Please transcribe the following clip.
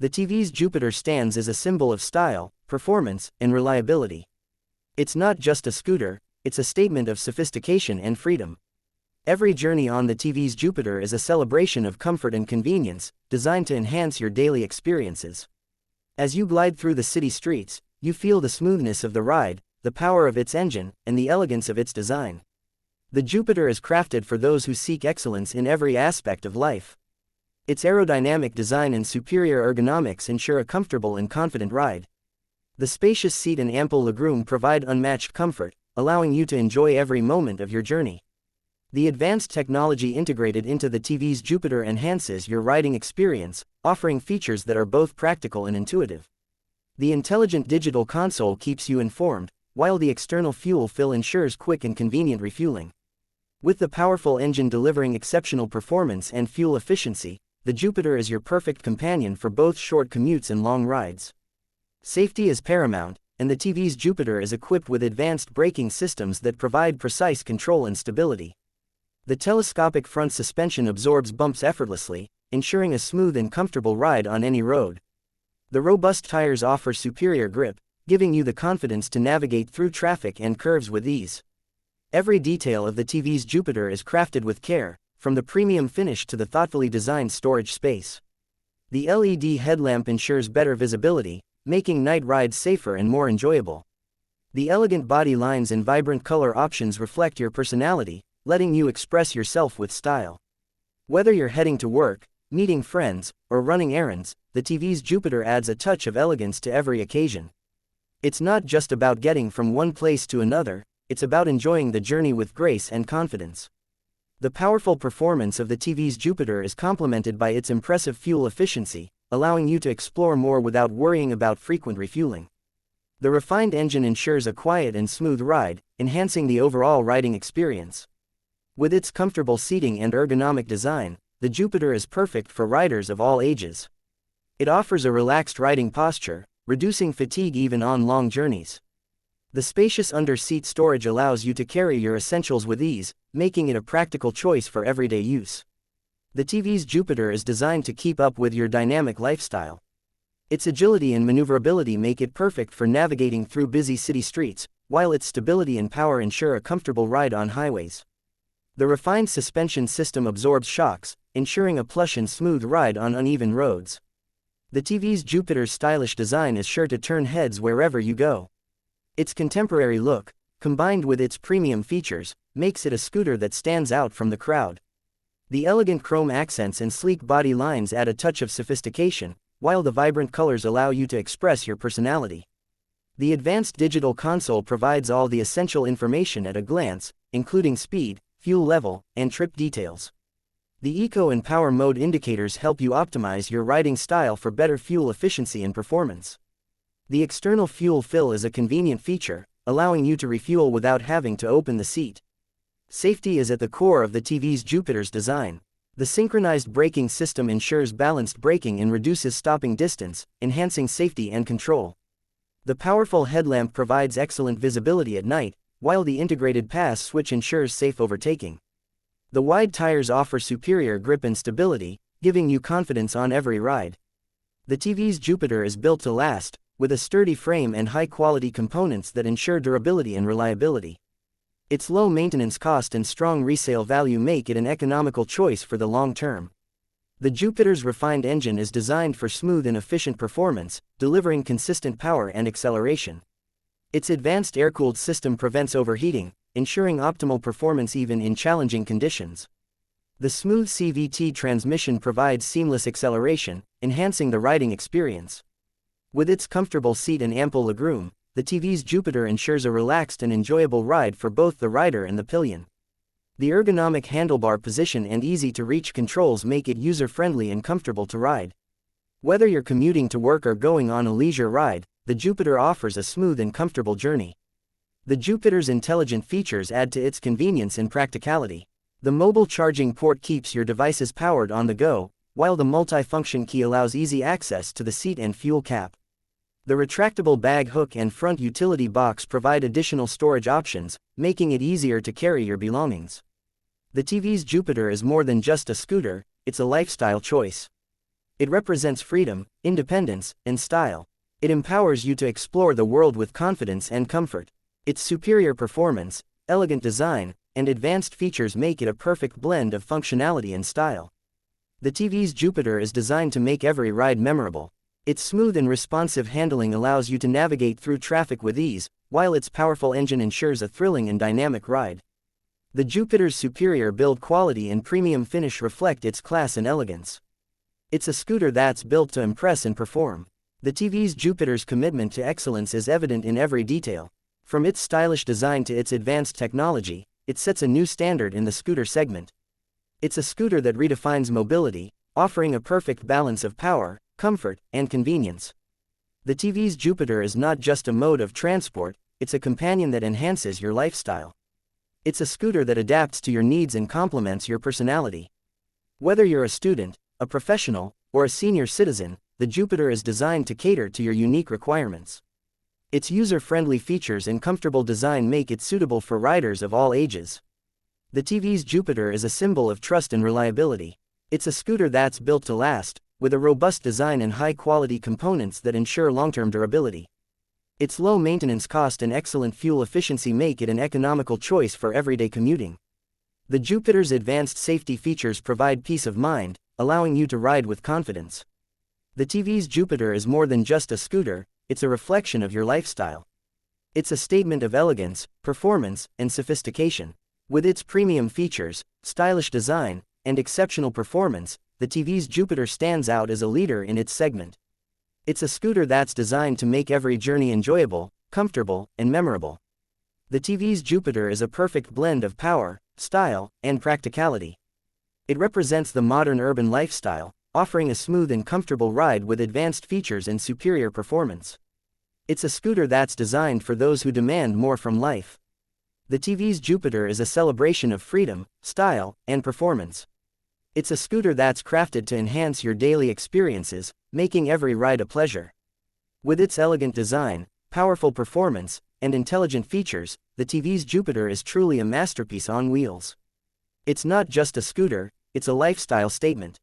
The TVS Jupiter stands as a symbol of style, performance, and reliability. It's not just a scooter, it's a statement of sophistication and freedom. Every journey on the TVS Jupiter is a celebration of comfort and convenience, designed to enhance your daily experiences. As you glide through the city streets, you feel the smoothness of the ride, the power of its engine, and the elegance of its design. The Jupiter is crafted for those who seek excellence in every aspect of life. Its aerodynamic design and superior ergonomics ensure a comfortable and confident ride. The spacious seat and ample legroom provide unmatched comfort, allowing you to enjoy every moment of your journey. The advanced technology integrated into the TVS Jupiter enhances your riding experience, offering features that are both practical and intuitive. The intelligent digital console keeps you informed, while the external fuel fill ensures quick and convenient refueling. With the powerful engine delivering exceptional performance and fuel efficiency, the Jupiter is your perfect companion for both short commutes and long rides. Safety is paramount, and the TVS Jupiter is equipped with advanced braking systems that provide precise control and stability. The telescopic front suspension absorbs bumps effortlessly, ensuring a smooth and comfortable ride on any road. The robust tires offer superior grip, giving you the confidence to navigate through traffic and curves with ease. Every detail of the TVS Jupiter is crafted with care, from the premium finish to the thoughtfully designed storage space. The LED headlamp ensures better visibility, making night rides safer and more enjoyable. The elegant body lines and vibrant color options reflect your personality, letting you express yourself with style. Whether you're heading to work, meeting friends, or running errands, the TVS Jupiter adds a touch of elegance to every occasion. It's not just about getting from one place to another, it's about enjoying the journey with grace and confidence. The powerful performance of the TVS Jupiter is complemented by its impressive fuel efficiency, allowing you to explore more without worrying about frequent refueling. The refined engine ensures a quiet and smooth ride, enhancing the overall riding experience. With its comfortable seating and ergonomic design, the Jupiter is perfect for riders of all ages. It offers a relaxed riding posture, reducing fatigue even on long journeys. The spacious under-seat storage allows you to carry your essentials with ease, making it a practical choice for everyday use. The TVS Jupiter is designed to keep up with your dynamic lifestyle. Its agility and maneuverability make it perfect for navigating through busy city streets, while its stability and power ensure a comfortable ride on highways. The refined suspension system absorbs shocks, ensuring a plush and smooth ride on uneven roads. The TVS Jupiter's stylish design is sure to turn heads wherever you go. Its contemporary look, combined with its premium features, makes it a scooter that stands out from the crowd. The elegant chrome accents and sleek body lines add a touch of sophistication, while the vibrant colors allow you to express your personality. The advanced digital console provides all the essential information at a glance, including speed, fuel level, and trip details. The Eco and Power Mode indicators help you optimize your riding style for better fuel efficiency and performance. The external fuel fill is a convenient feature, allowing you to refuel without having to open the seat. Safety is at the core of the TVS Jupiter's design. The synchronized braking system ensures balanced braking and reduces stopping distance, enhancing safety and control. The powerful headlamp provides excellent visibility at night, while the integrated pass switch ensures safe overtaking. The wide tires offer superior grip and stability, giving you confidence on every ride. The TVS Jupiter is built to last, with a sturdy frame and high-quality components that ensure durability and reliability. Its low maintenance cost and strong resale value make it an economical choice for the long term. The Jupiter's refined engine is designed for smooth and efficient performance, delivering consistent power and acceleration. Its advanced air-cooled system prevents overheating, ensuring optimal performance even in challenging conditions. The smooth CVT transmission provides seamless acceleration, enhancing the riding experience. With its comfortable seat and ample legroom, the TVS Jupiter ensures a relaxed and enjoyable ride for both the rider and the pillion. The ergonomic handlebar position and easy-to-reach controls make it user-friendly and comfortable to ride. Whether you're commuting to work or going on a leisure ride, the Jupiter offers a smooth and comfortable journey. The Jupiter's intelligent features add to its convenience and practicality. The mobile charging port keeps your devices powered on the go, while the multi-function key allows easy access to the seat and fuel cap. The retractable bag hook and front utility box provide additional storage options, making it easier to carry your belongings. The TVS Jupiter is more than just a scooter, it's a lifestyle choice. It represents freedom, independence, and style. It empowers you to explore the world with confidence and comfort. Its superior performance, elegant design, and advanced features make it a perfect blend of functionality and style. The TVS Jupiter is designed to make every ride memorable. Its smooth and responsive handling allows you to navigate through traffic with ease, while its powerful engine ensures a thrilling and dynamic ride. The Jupiter's superior build quality and premium finish reflect its class and elegance. It's a scooter that's built to impress and perform. The TVS Jupiter's commitment to excellence is evident in every detail. From its stylish design to its advanced technology, it sets a new standard in the scooter segment. It's a scooter that redefines mobility, offering a perfect balance of power, comfort, and convenience. The TVS Jupiter is not just a mode of transport, it's a companion that enhances your lifestyle. It's a scooter that adapts to your needs and complements your personality. Whether you're a student, a professional, or a senior citizen, the Jupiter is designed to cater to your unique requirements. Its user-friendly features and comfortable design make it suitable for riders of all ages. The TVS Jupiter is a symbol of trust and reliability. It's a scooter that's built to last, with a robust design and high-quality components that ensure long-term durability. Its low maintenance cost and excellent fuel efficiency make it an economical choice for everyday commuting. The Jupiter's advanced safety features provide peace of mind, allowing you to ride with confidence. The TVS Jupiter is more than just a scooter, it's a reflection of your lifestyle. It's a statement of elegance, performance, and sophistication. With its premium features, stylish design, and exceptional performance, the TVS Jupiter stands out as a leader in its segment. It's a scooter that's designed to make every journey enjoyable, comfortable, and memorable. The TVS Jupiter is a perfect blend of power, style, and practicality. It represents the modern urban lifestyle, offering a smooth and comfortable ride with advanced features and superior performance. It's a scooter that's designed for those who demand more from life. The TVS Jupiter is a celebration of freedom, style, and performance. It's a scooter that's crafted to enhance your daily experiences, making every ride a pleasure. With its elegant design, powerful performance, and intelligent features, the TVS Jupiter is truly a masterpiece on wheels. It's not just a scooter, it's a lifestyle statement.